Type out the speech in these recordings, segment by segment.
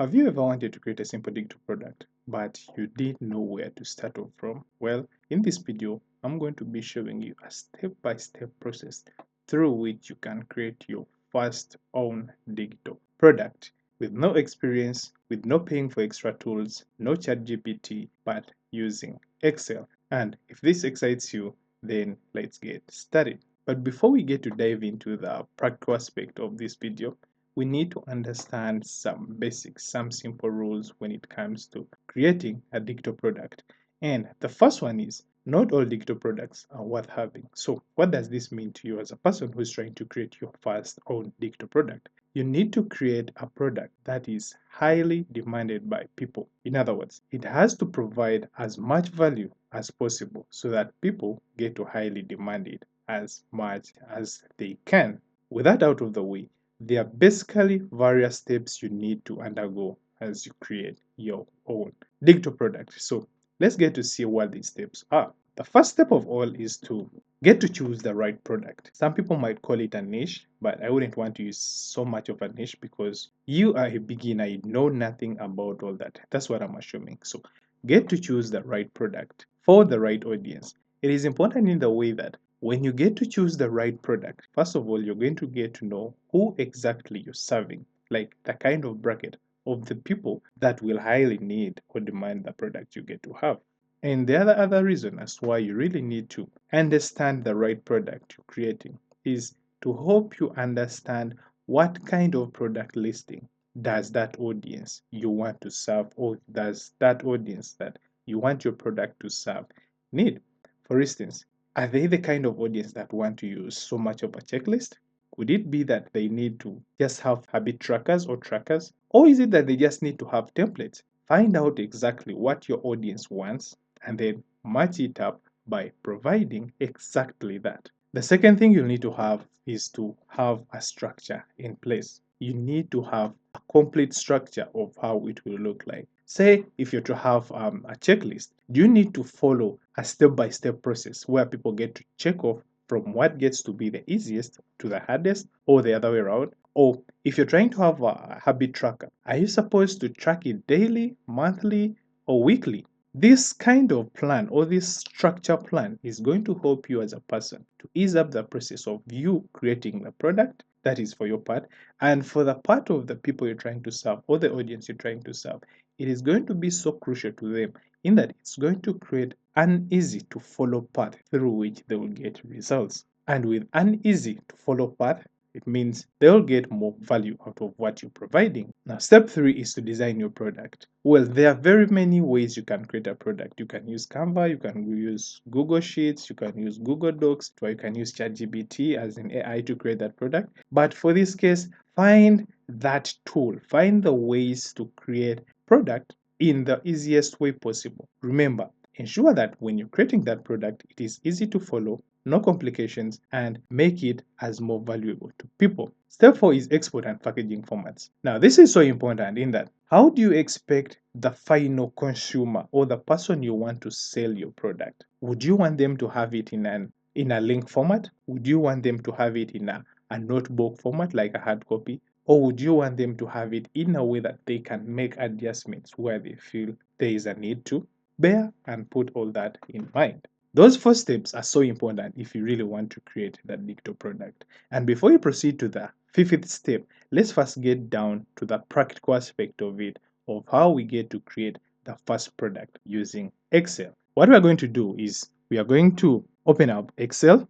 Have you ever wanted to create a simple digital product, but you didn't know where to start off from? Well, in this video, I'm going to be showing you a step-by-step process through which you can create your first own digital product with no experience, with no paying for extra tools, no ChatGPT, but using Excel. And if this excites you, then let's get started. But before we get to dive into the practical aspect of this video, we need to understand some basics, some simple rules when it comes to creating a digital product. And the first one is not all digital products are worth having. So, what does this mean to you as a person who's trying to create your first own digital product? You need to create a product that is highly demanded by people. In other words, it has to provide as much value as possible so that people get to highly demand it as much as they can. With that out of the way, there are basically various steps you need to undergo as you create your own digital product. So let's get to see what these steps are. The first step of all is to get to choose the right product. Some people might call it a niche, but I wouldn't want to use so much of a niche because you are a beginner, you know nothing about all that. That's what I'm assuming. So get to choose the right product for the right audience. It is important in the way that when you get to choose the right product, first of all, you're going to get to know who exactly you're serving, like the kind of bracket of the people that will highly need or demand the product you get to have. And the other reason as to why you really need to understand the right product you're creating is to help you understand what kind of product listing does that audience you want to serve, or does that audience that you want your product to serve need. For instance, are they the kind of audience that want to use so much of a checklist? Could it be that they need to just have habit trackers or trackers? Or is it that they just need to have templates? Find out exactly what your audience wants and then match it up by providing exactly that. The second thing you'll need to have is to have a structure in place. You need to have a complete structure of how it will look like. Say, if you're to have a checklist, do you need to follow a step by step process where people get to check off from what gets to be the easiest to the hardest, or the other way around? Or if you're trying to have a habit tracker, are you supposed to track it daily, monthly, or weekly? This kind of plan or this structure plan is going to help you as a person to ease up the process of you creating the product that is for your part, and for the part of the people you're trying to serve or the audience you're trying to serve. It is going to be so crucial to them in that it's going to create an easy to follow path through which they will get results. And with an easy to follow path, it means they'll get more value out of what you're providing. Now, step three is to design your product. Well, there are very many ways you can create a product. You can use Canva, you can use Google Sheets, you can use Google Docs, or you can use ChatGPT as an AI to create that product. But for this case, find that tool, find the ways to create product in the easiest way possible. Remember, ensure that when you're creating that product, it is easy to follow, no complications, and make it as more valuable to people. Step 4 is export and packaging formats. Now, this is so important in that how do you expect the final consumer or the person you want to sell your product? Would you want them to have it in a link format? Would you want them to have it in a notebook format like a hard copy? Or would you want them to have it in a way that they can make adjustments where they feel there is a need to? Bear and put all that in mind. Those first steps are so important if you really want to create that digital product. And before you proceed to the fifth step, let's first get down to the practical aspect of it, of how we get to create the first product using Excel. What we are going to do is we are going to open up Excel.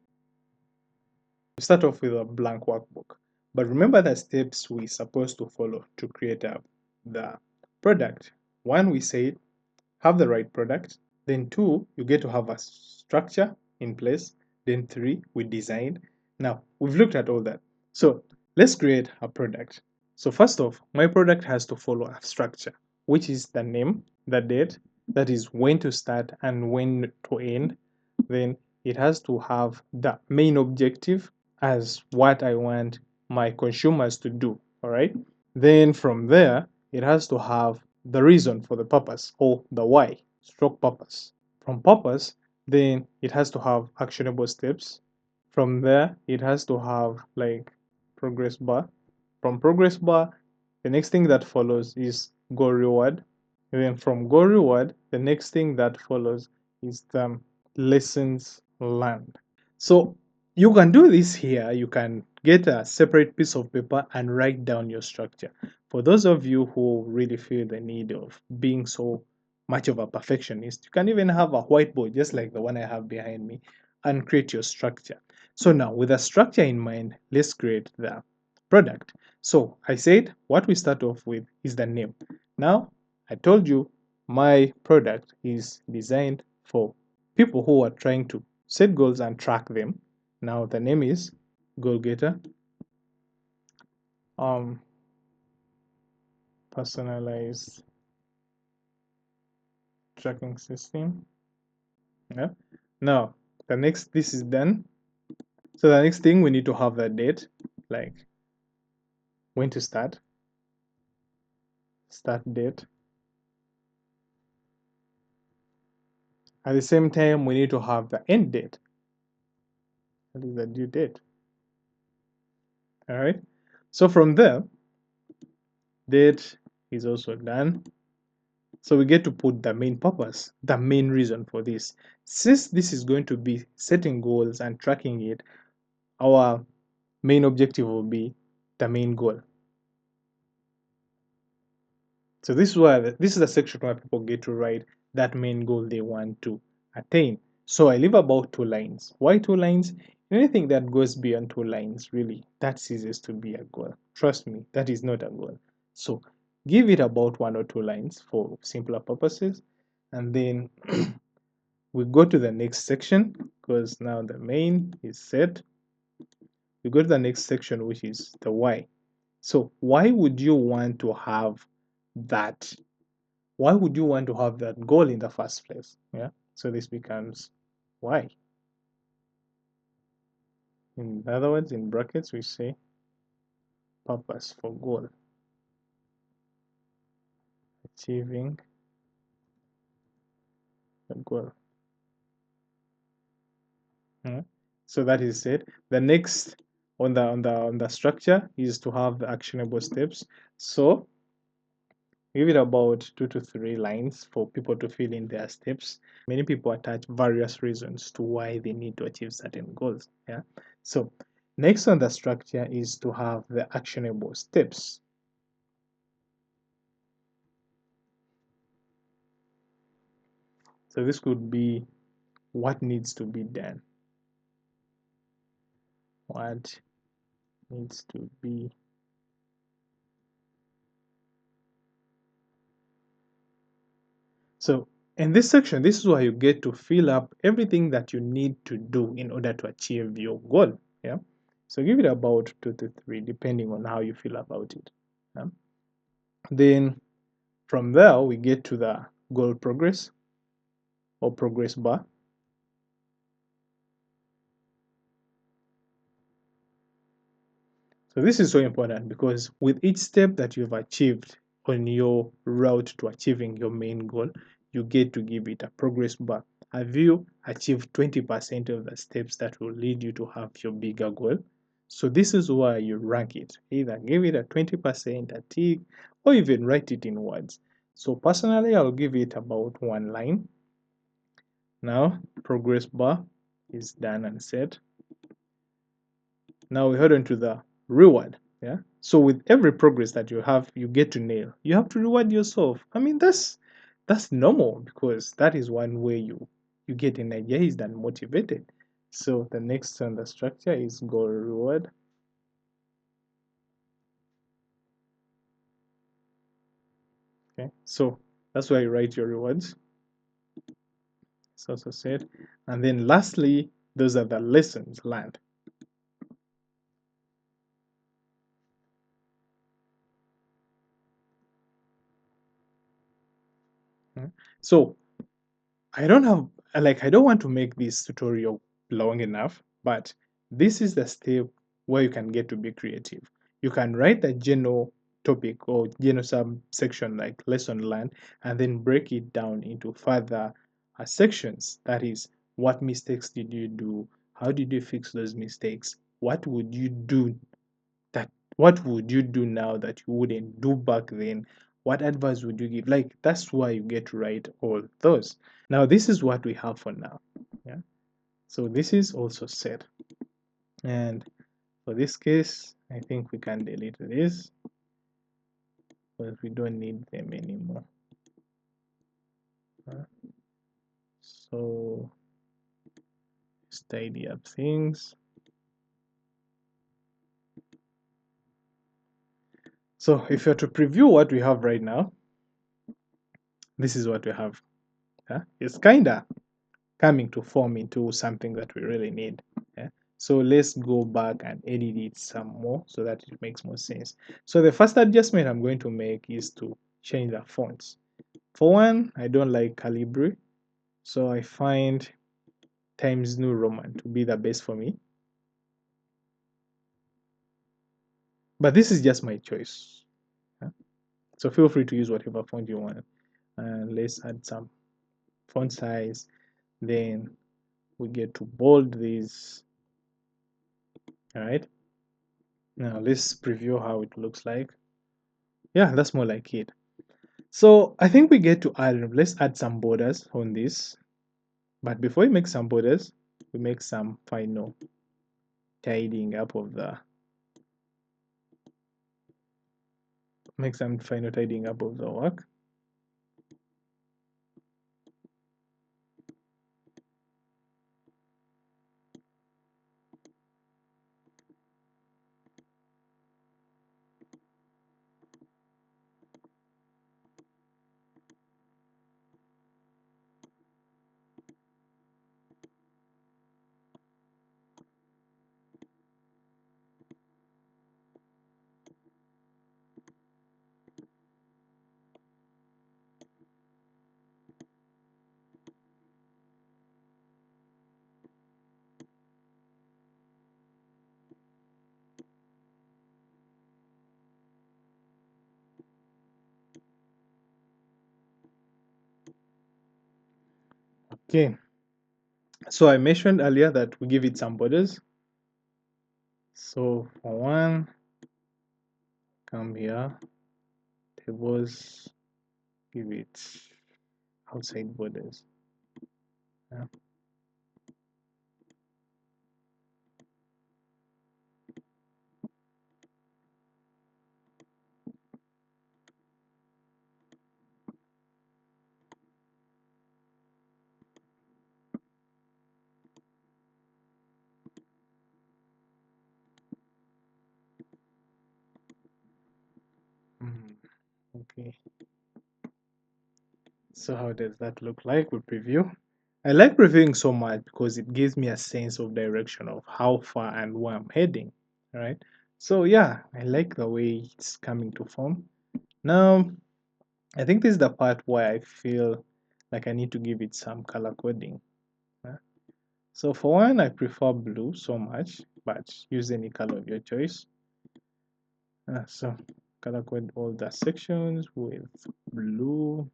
Start off with a blank workbook. But remember the steps we're supposed to follow to create the product. One, we said have the right product. Then two, you get to have a structure in place. Then three, we design. Now, we've looked at all that. So let's create a product. So first off, my product has to follow a structure, which is the name, the date, that is when to start and when to end. Then it has to have the main objective as what I want my consumers to do. All right. Then from there, it has to have the reason for the purpose or the why, stroke purpose. From purpose, then it has to have actionable steps. From there, it has to have like progress bar. From progress bar, the next thing that follows is goal reward. And then from goal reward, the next thing that follows is the lessons learned. So you can do this here. You can get a separate piece of paper and write down your structure. For those of you who really feel the need of being so much of a perfectionist, you can even have a whiteboard just like the one I have behind me and create your structure. So now with a structure in mind, let's create the product. So I said what we start off with is the name. Now I told you my product is designed for people who are trying to set goals and track them. Now the name is Goal Getter. Um, Personalized tracking system. Yeah. Now the next this is done. So the next thing we need to have the date, like when to start date. At the same time, we need to have the end date. That is the due date. All right. So from there, date is also done. So we get to put the main purpose, the main reason for this. Since this is going to be setting goals and tracking it, our main objective will be the main goal. So this is the section where people get to write that main goal they want to attain. So I leave about 2 lines. Why 2 lines? Anything that goes beyond 2 lines, really, that ceases to be a goal. Trust me, that is not a goal. So give it about 1 or 2 lines for simpler purposes. And then we go to the next section because now the main is set. We go to the next section, which is the why. So why would you want to have that? Why would you want to have that goal in the first place? Yeah. So this becomes why. In other words, in brackets, we say purpose for goal, achieving the goal. Yeah. So that is it. The next on the structure is to have the actionable steps. So give it about 2 to 3 lines for people to fill in their steps. Many people attach various reasons to why they need to achieve certain goals. Yeah. So next on the structure is to have the actionable steps. So this could be what needs to be done. What needs to be. So in this section, this is where you get to fill up everything that you need to do in order to achieve your goal. Yeah. So give it about 2 to 3, depending on how you feel about it. Yeah? Then from there, we get to the goal progress or progress bar. So this is so important because with each step that you've achieved on your route to achieving your main goal, you get to give it a progress bar. Have you achieved 20% of the steps that will lead you to have your bigger goal? So this is why you rank it. Either give it a 20%, a tick, or even write it in words. So personally, I'll give it about 1 line. Now, progress bar is done and set. Now we head on to the reward. Yeah. So with every progress that you have, you get to nail. You have to reward yourself. I mean, that's normal because that is one way you get energized and motivated. So the next on the structure is goal reward. Okay. So that's where you write your rewards. It's also said. And then lastly, those are the lessons learned. Mm. So I don't want to make this tutorial long enough, but this is the step where you can get to be creative. You can write the general topic or general subsection like lesson learned and then break it down into further sections. That is, what mistakes did you do? How did you fix those mistakes? What would you do now that you wouldn't do back then? What advice would you give? Like, that's why you get to write all those. Now, this is what we have for now. Yeah. So this is also set. And for this case, I think we can delete this because we don't need them anymore. So let's tidy up things. So if you're to preview what we have right now, this is what we have. It's kind of coming to form into something that we really need. Yeah? So let's go back and edit it some more so that it makes more sense. So the first adjustment I'm going to make is to change the fonts. For one, I don't like Calibri, so I find Times New Roman to be the best for me. But this is just my choice. Yeah? So feel free to use whatever font you want. And let's add some font size. Then we get to bold these. All right. Now let's preview how it looks like. Yeah, that's more like it. So I think we get to add, let's add some borders on this. But before we make some borders, we make some final tidying up of the, work. Okay. So I mentioned earlier that we give it some borders. So for one, come here, tables, give it outside borders. Yeah. Okay. So how does that look like with preview? I like previewing so much because it gives me a sense of direction of how far and where I'm heading. All right. So yeah, I like the way it's coming to form. Now, I think this is the part where I feel like I need to give it some color coding. Yeah. So for one, I prefer blue so much, but use any color of your choice. So color code all the sections with blue.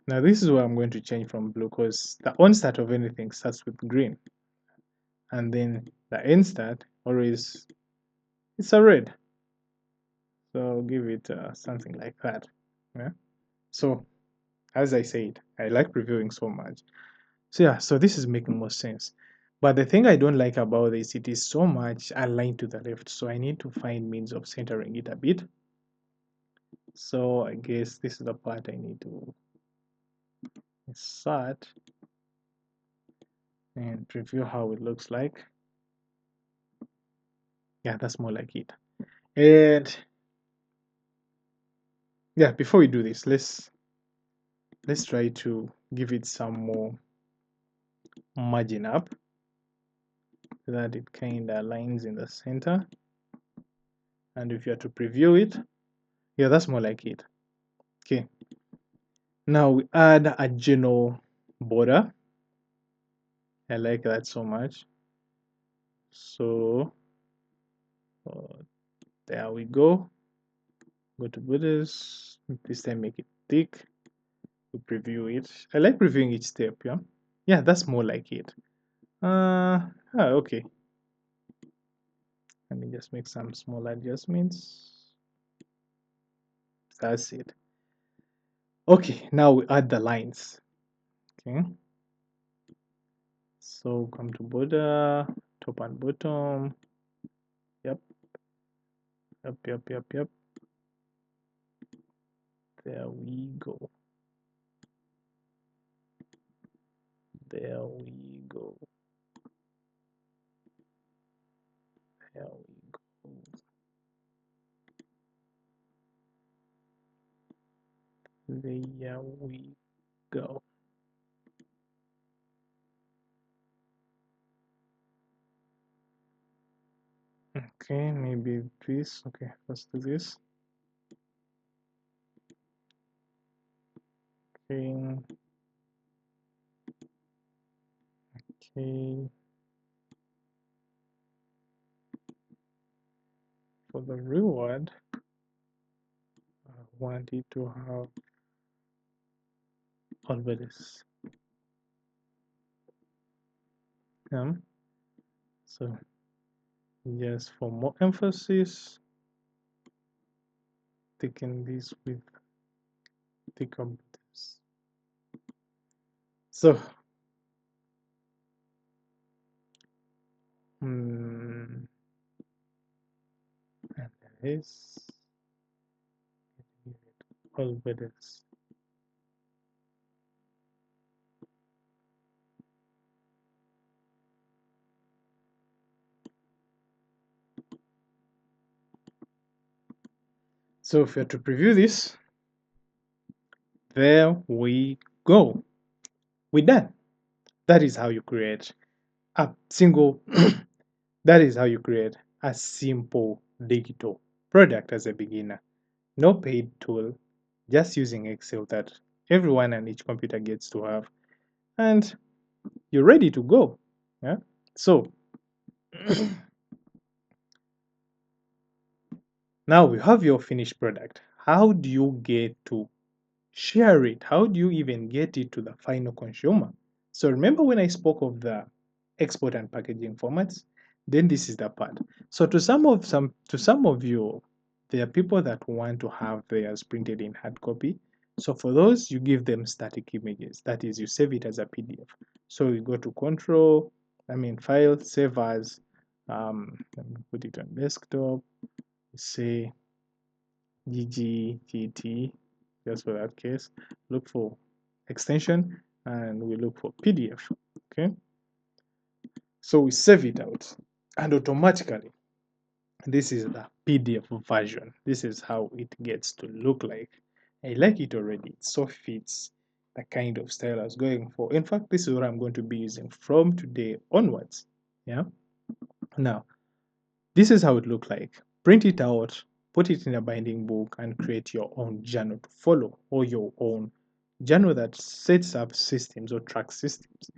Now this is where I'm going to change from blue because the onset of anything starts with green. And then the end start always, it's a red. So I'll give it something like that. Yeah. So as I said, I like previewing so much. So yeah, so this is making more sense. But the thing I don't like about this, it is so much aligned to the left. So I need to find means of centering it a bit. So I guess this is the part I need to insert and preview how it looks like. Yeah, that's more like it. And yeah, before we do this, let's try to give it some more margin up so that it kind of aligns in the center. And if you are to preview it, yeah, that's more like it. Okay. Now we add a general border. I like that so much. So there we go. Go to borders. This time make it thick. We preview it. I like previewing each step. Yeah, yeah, that's more like it. Okay. Let me just make some small adjustments. That's it. Okay, now we add the lines. Okay, so come to border, top and bottom. Yep, yep. There we go. There we go. There we go. There we go. Okay, maybe this. Okay, let's do this. Okay, okay. For the reward, I want it to have always. So just for more emphasis, taking this with the competence. So, and this always. So if we are to preview this, there we go. We're done. That is how you create a single, that is how you create a simple digital product as a beginner. No paid tool, just using Excel that everyone and each computer gets to have. And you're ready to go. Yeah. So now we have your finished product. How do you get to share it? How do you even get it to the final consumer? So remember when I spoke of the export and packaging formats? Then this is the part. So to some of you, there are people that want to have theirs printed in hard copy. So for those, you give them static images. That is, you save it as a PDF. So you go to File, Save As. Let me put it on desktop. Say GGGT, just for that case. Look for extension and we look for PDF. Okay, so we save it out and automatically this is the PDF version. This is how it gets to look like. I like it already. It so fits the kind of style I was going for. In fact, this is what I'm going to be using from today onwards. Yeah. Now, this is how it looks like. Print it out, put it in a binding book, and create your own journal to follow, or your own journal that sets up systems or track systems.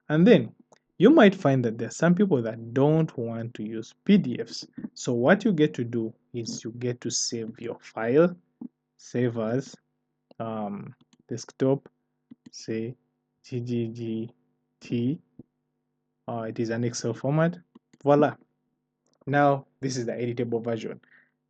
And then you might find that there are some people that don't want to use PDFs. So what you get to do is you get to save your file, save as desktop, say GGGT. It is an Excel format. Voila. Now this is the editable version.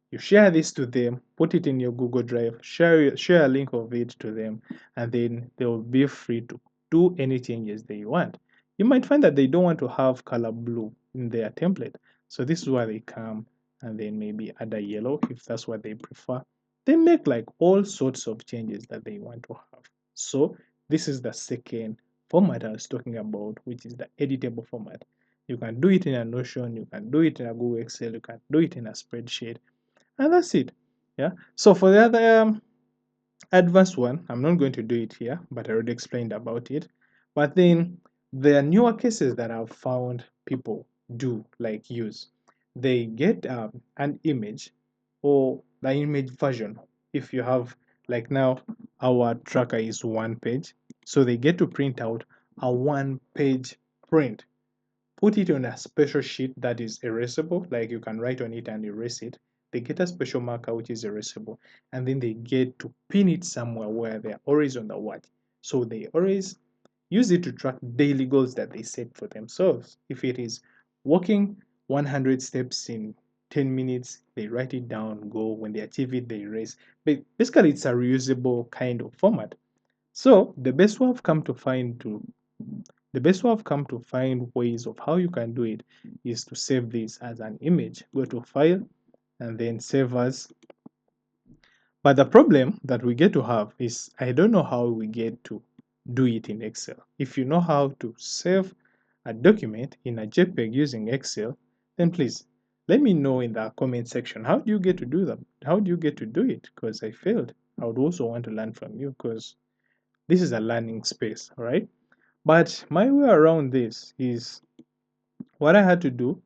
You share this to them, put it in your Google Drive, share a link of it to them, and then they'll be free to do any changes they want. You might find that they don't want to have color blue in their template. So this is where they come and then maybe add a yellow if that's what they prefer. They make like all sorts of changes that they want to have. So this is the second format I was talking about, which is the editable format. You can do it in a Notion, you can do it in a Google Excel, you can do it in a spreadsheet, and that's it. Yeah. So for the other advanced one, I'm not going to do it here, but I already explained about it. But then there are newer cases that I've found people do like use. They get an image or the image version. If you have, like now, our tracker is one page, so they get to print out a one page print, put it on a special sheet that is erasable, like you can write on it and erase it. They get a special marker which is erasable, and then they get to pin it somewhere where they're always on the watch. So they always use it to track daily goals that they set for themselves. If it is walking 100 steps in 10 minutes, they write it down, go. When they achieve it, they erase. But basically, it's a reusable kind of format. So the best way I've come to find ways of how you can do it is to save this as an image. Go to File and then Save As. But the problem that we get to have is I don't know how we get to do it in Excel. If you know how to save a document in a JPEG using Excel, then please let me know in the comment section. How do you get to do that? How do you get to do it? Because I failed. I would also want to learn from you because this is a learning space, all right? But my way around this is what I had to do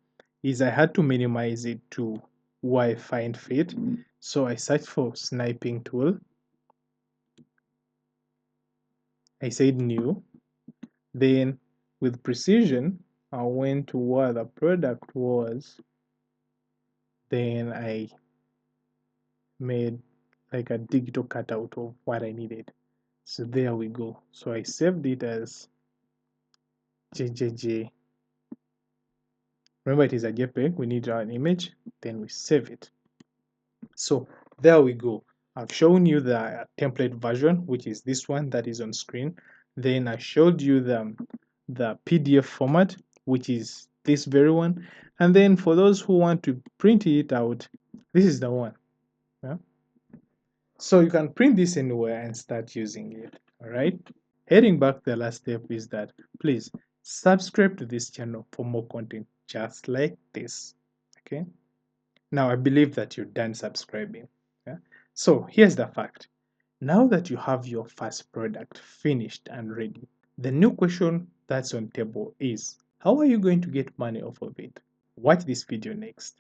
is I had to minimize it to where I find fit. So I searched for sniping tool. I said new. Then with precision, I went to where the product was. Then I made like a digital cutout of what I needed. So there we go. So I saved it as JJJ. Remember, it is a JPEG. We need an image. Then we save it. So there we go. I've shown you the template version, which is this one that is on screen. Then I showed you the PDF format, which is this very one. And then for those who want to print it out, this is the one. Yeah? So you can print this anywhere and start using it. All right. Heading back, the last step is that please subscribe to this channel for more content just like this. Okay. Now, I believe that you're done subscribing. Yeah? So, here's the fact. Now that you have your first product finished and ready, the new question that's on table is, how are you going to get money off of it? Watch this video next.